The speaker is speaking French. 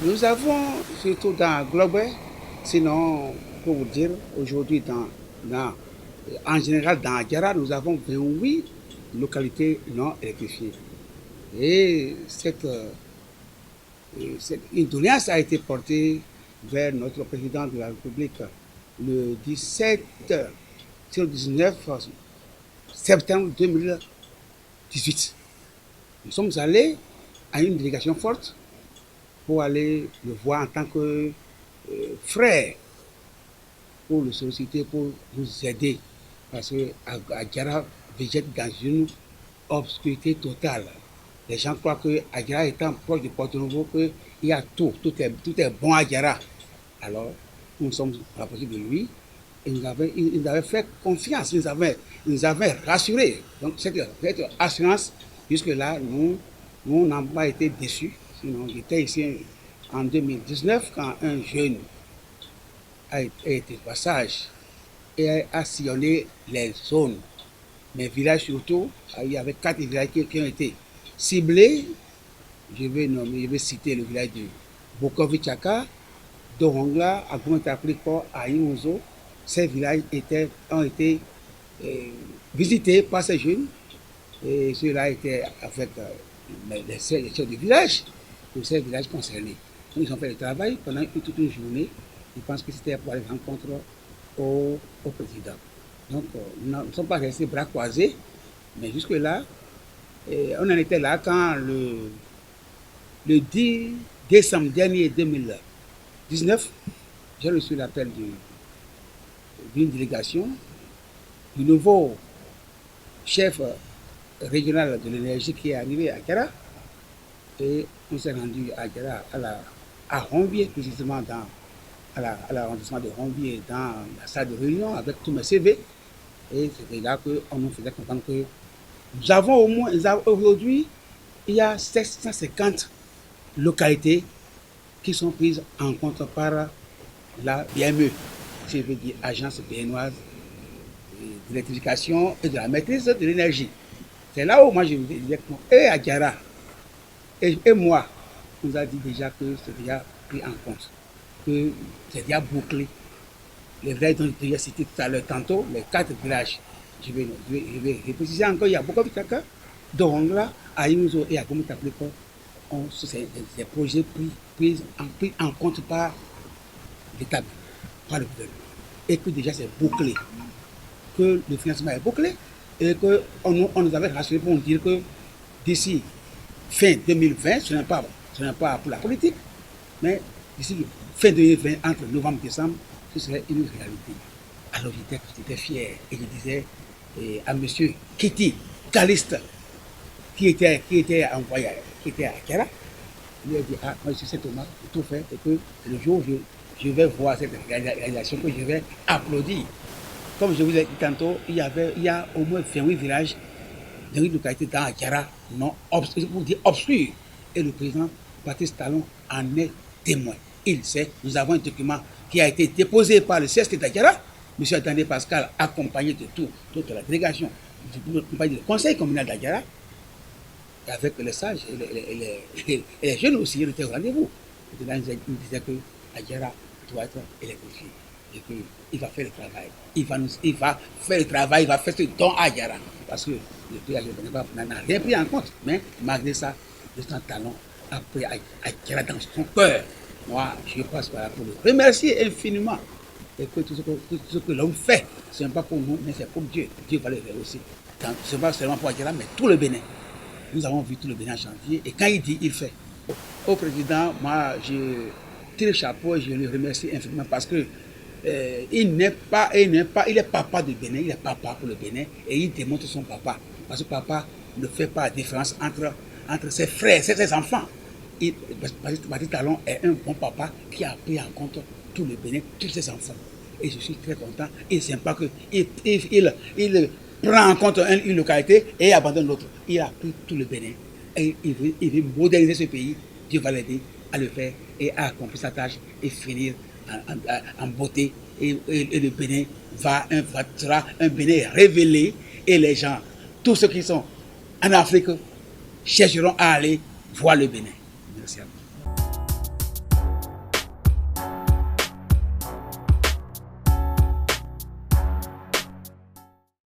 Nous avons, surtout dans Global, sinon, pour vous dire, aujourd'hui, en général, dans Aguera, nous avons 28 localités non électrifiées. Et une doléance a été portée vers notre président de la République le 19 septembre 2018. Nous sommes allés à une délégation forte pour aller le voir en tant que frère, pour le solliciter, pour nous aider. Parce que Aguera végète dans une obscurité totale. Les gens croient que Aguera étant proche de Porto-Novo, qu'il y a tout est bon à Aguera. Alors, nous sommes rapprochés de lui et il nous avait fait confiance, il nous avait rassurés. Donc, cette assurance, jusque-là, nous n'avons pas été déçus. Sinon, j'étais ici en 2019 quand un jeune a été de passage et a sillonné les zones. Mes villages surtout, il y avait 4 villages qui ont été ciblés. Je vais citer le village de Bokovichaka, Dohongla, Agumentapriko, Aïmouzo. Ces villages ont été visités par ces jeunes. Et ceux-là étaient avec les chefs du village, de ces villages concernés. Donc, ils ont fait le travail pendant toute une journée. Je pense que c'était pour aller rencontrer au président. Donc, nous ne sommes pas restés bras croisés, mais jusque-là, on en était là quand le 10 décembre dernier 2019, j'ai reçu l'appel d'une délégation du nouveau chef régional de l'énergie qui est arrivé à Aguera. Et on s'est rendu à Aguera, à Ronvier, précisément à l'arrondissement de Ronvier, dans la salle de réunion avec tous mes CV. Et c'était là qu'on nous faisait comprendre que nous avons au moins, aujourd'hui, il y a 750 localités qui sont prises en compte par la BME, je veux dire Agence béninoise d'électrification et de la maîtrise de l'énergie. C'est là où moi je disais que et Aguera et moi, on nous a dit déjà que c'est déjà pris en compte, que c'est déjà bouclé. Les villages dont j'ai cité tout à l'heure tantôt, les 4 villages, je vais préciser encore, il y a beaucoup de Taka, Dohongla, Aïmouzo et Agumentapriko, c'est des projets pris en compte par l'État, par le gouvernement. Et que déjà c'est bouclé, que le financement est bouclé, et qu'on nous avait rassuré pour nous dire que d'ici fin 2020, ce n'est pas pour la politique, mais d'ici fin 2020, entre novembre et décembre, ce serait une réalité. Alors j'étais fier et je disais à M. Kitty Caliste, qui était envoyé, qui était à Aguera, il lui a dit, moi je suis Thomas, j'ai tout fait, et que le jour où je vais voir cette réalisation, que je vais applaudir. Comme je vous ai dit tantôt, il y a au moins 28 villages dans une localité dans Aguera, pour dire obscur. Et le président Baptiste Talon en est témoin. Il sait, nous avons un document qui a été déposé par le CST d'Aguera, M. Attendé Pascal, accompagné de toute la délégation, du conseil communal d'Aguera, avec les sages et les jeunes aussi, ils étaient au rendez-vous. Et là, il disait que Aguera doit être électrifié et qu'il va faire le travail. Il va faire le travail, il va faire ce don à Aguera. Parce que le pays n'a rien pris en compte. Mais malgré ça, le Talon a pris Aguera dans son cœur. Moi, je passe par là pour le remercier infiniment. Et que tout ce que l'homme fait, ce n'est pas pour nous, mais c'est pour Dieu. Dieu va le faire aussi. Ce n'est pas seulement pour Aguera, mais tout le Bénin. Nous avons vu tout le Bénin en chantier. Et quand il dit, il fait. Au président, moi, je tire le chapeau et je le remercie infiniment parce que il est papa du Bénin, il est papa pour le Bénin et il démontre son papa. Parce que papa ne fait pas la différence entre ses frères, ses enfants. Baptiste Talon est un bon papa qui a pris en compte tout le Bénin, tous ses enfants. Et je suis très content et sympa qu'il prend en compte une localité et abandonne l'autre. Il a pris tout le Bénin et il veut moderniser ce pays. Dieu va l'aider à le faire et à accomplir sa tâche et finir en beauté. Et le Bénin sera un Bénin révélé et les gens, tous ceux qui sont en Afrique, chercheront à aller voir le Bénin. Merci à vous.